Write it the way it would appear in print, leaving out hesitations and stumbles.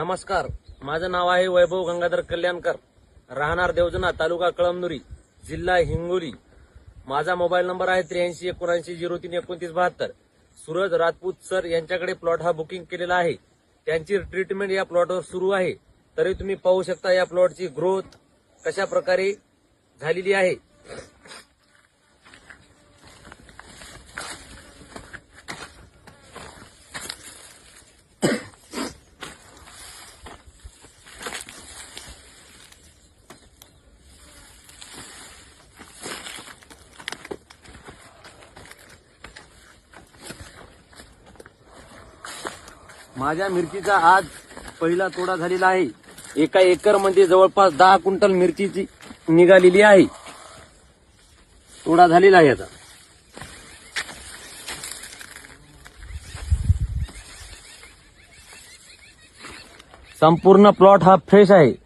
नमस्कार, माझं नाव आहे वैभव गंगाधर कल्याणकर, राहणार देवजना, तालुका कळमनुरी, जिल्हा हिंगोली. माझा मोबाईल नंबर आहे 8379032972. सूरज राजपूत सर यांच्याकडे प्लॉट हा बुकिंग केलेला आहे. त्यांची ट्रीटमेंट या प्लॉटवर सुरू आहे. तरी तुम्ही पाहू शकता या प्लॉटची ग्रोथ कशा प्रकारे झालेली आहे. माझ्या मिरचीचा आज पहिला तोडा झालेला आहे. एका एकर मध्ये जवळपास 10 क्विंटल मिरचीची निघालेली आहे. तोडा झालेला आहे आता. संपूर्ण प्लॉट हा फ्रेश आहे.